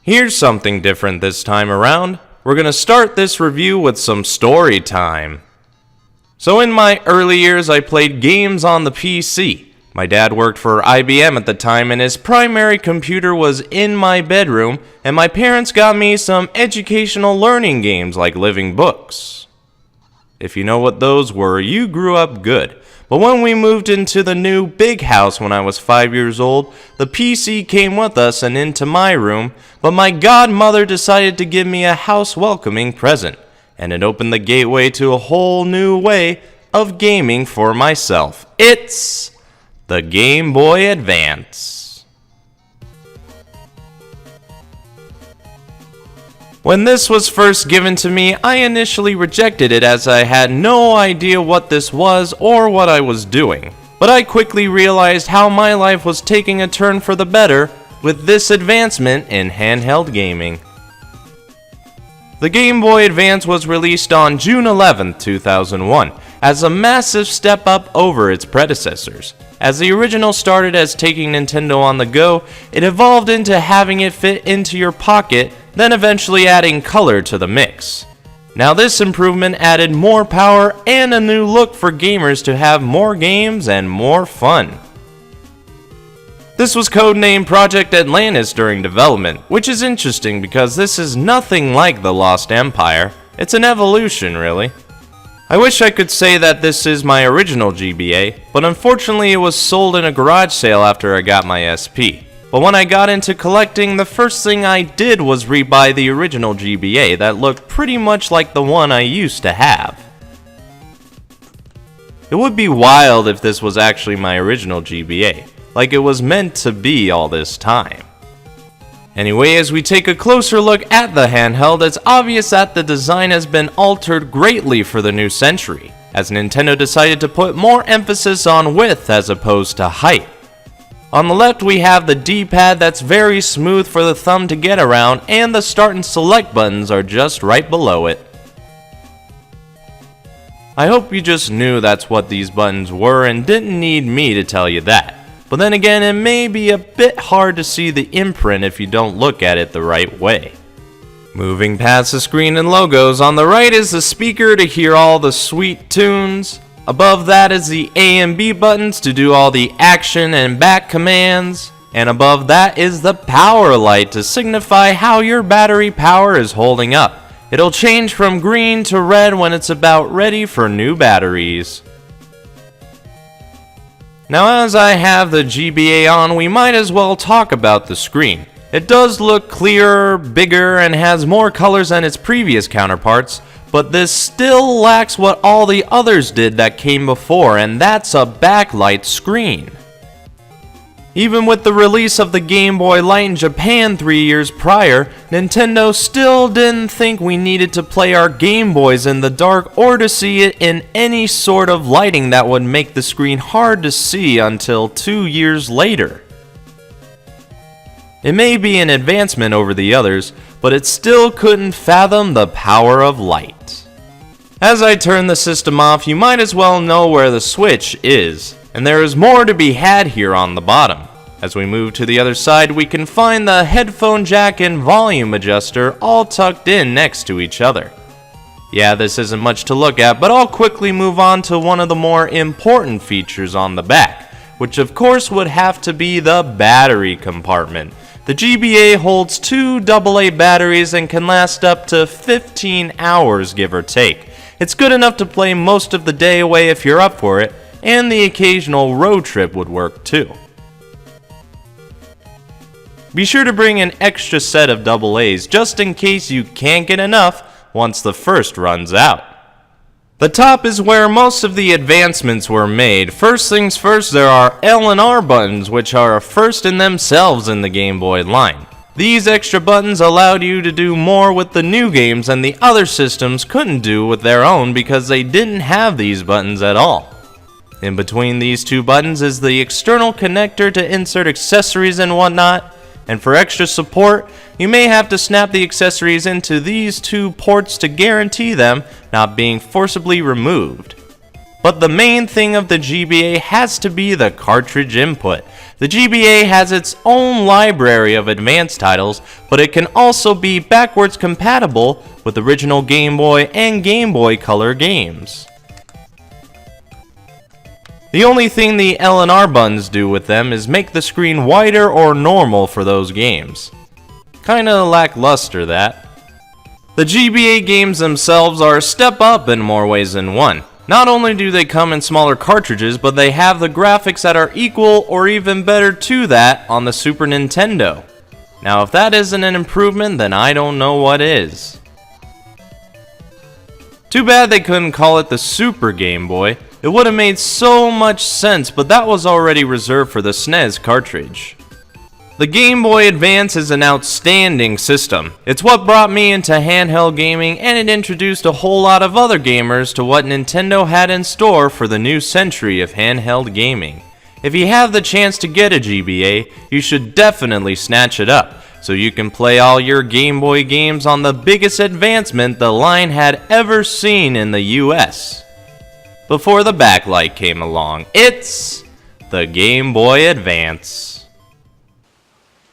Here's something different this time around. We're gonna start this review with some story time. So in my early years, I played games on the PC. My dad worked for IBM at the time, and his primary computer was in my bedroom, and my parents got me some educational learning games like Living Books. If you know what those were, you grew up good. But when we moved into the new big house when I was 5 years old, the PC came with us and into my room, but my godmother decided to give me a house-welcoming present, and it opened the gateway to a whole new way of gaming for myself. It's the Gameboy Advance. When this was first given to me, I initially rejected it as I had no idea what this was or what I was doing. But I quickly realized how my life was taking a turn for the better with this advancement in handheld gaming. The Game Boy Advance was released on June 11, 2001, as a massive step up over its predecessors. As the original started as taking Nintendo on the go, it evolved into having it fit into your pocket, then eventually adding color to the mix. Now this improvement added more power and a new look for gamers to have more games and more fun. This was codenamed Project Atlantis during development, which is interesting because this is nothing like the Lost Empire. It's an evolution, really. I wish I could say that this is my original GBA, but unfortunately it was sold in a garage sale after I got my SP. But when I got into collecting, the first thing I did was rebuy the original GBA that looked pretty much like the one I used to have. It would be wild if this was actually my original GBA, like it was meant to be all this time. Anyway, as we take a closer look at the handheld, it's obvious that the design has been altered greatly for the new century, as Nintendo decided to put more emphasis on width as opposed to height. On the left we have the D-pad that's very smooth for the thumb to get around, and the start and select buttons are just right below it. I hope you just knew that's what these buttons were and didn't need me to tell you that. But then again, it may be a bit hard to see the imprint if you don't look at it the right way. Moving past the screen and logos, on the right is the speaker to hear all the sweet tunes. Above that is the A and B buttons to do all the action and back commands. And above that is the power light to signify how your battery power is holding up. It'll change from green to red when it's about ready for new batteries. Now as I have the GBA on, we might as well talk about the screen. It does look clearer, bigger, and has more colors than its previous counterparts, but this still lacks what all the others did that came before, and that's a backlight screen. Even with the release of the Game Boy Light in Japan 3 years prior, Nintendo still didn't think we needed to play our Game Boys in the dark or to see it in any sort of lighting that would make the screen hard to see until 2 years later. It may be an advancement over the others, but it still couldn't fathom the power of light. As I turn the system off, you might as well know where the switch is. And there is more to be had here on the bottom. As we move to the other side, we can find the headphone jack and volume adjuster all tucked in next to each other. Yeah, this isn't much to look at, but I'll quickly move on to one of the more important features on the back, which of course would have to be the battery compartment. The GBA holds 2 AA batteries and can last up to 15 hours, give or take. It's good enough to play most of the day away if you're up for it, and the occasional road trip would work too. Be sure to bring an extra set of AA's just in case you can't get enough once the first runs out. The top is where most of the advancements were made. First things first, there are L and R buttons, which are a first in themselves in the Game Boy line. These extra buttons allowed you to do more with the new games than the other systems couldn't do with their own because they didn't have these buttons at all. In between these two buttons is the external connector to insert accessories and whatnot, and for extra support, you may have to snap the accessories into these two ports to guarantee them not being forcibly removed. But the main thing of the GBA has to be the cartridge input. The GBA has its own library of advanced titles, but it can also be backwards compatible with original Game Boy and Game Boy Color games. The only thing the L&R buttons do with them is make the screen wider or normal for those games. Kinda lackluster, that. The GBA games themselves are a step up in more ways than one. Not only do they come in smaller cartridges, but they have the graphics that are equal or even better to that on the Super Nintendo. Now if that isn't an improvement, then I don't know what is. Too bad they couldn't call it the Super Game Boy. It would have made so much sense, but that was already reserved for the SNES cartridge. The Game Boy Advance is an outstanding system. It's what brought me into handheld gaming, and it introduced a whole lot of other gamers to what Nintendo had in store for the new century of handheld gaming. If you have the chance to get a GBA, you should definitely snatch it up, so you can play all your Game Boy games on the biggest advancement the line had ever seen in the US. Before the backlight came along, it's the Game Boy Advance.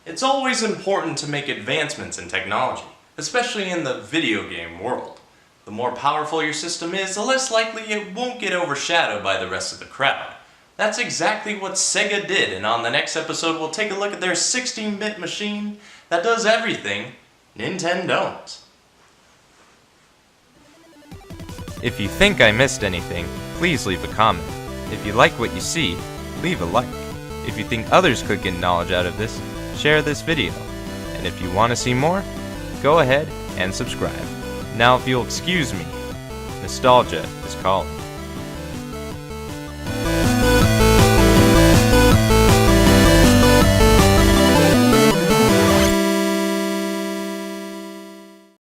It's always important to make advancements in technology, especially in the video game world. The more powerful your system is, the less likely it won't get overshadowed by the rest of the crowd. That's exactly what Sega did, and on the next episode we'll take a look at their 16-bit machine that does everything Nintendo don't. If you think I missed anything, please leave a comment. If you like what you see, leave a like. If you think others could get knowledge out of this, share this video. And if you want to see more, go ahead and subscribe. Now if you'll excuse me, nostalgia is calling.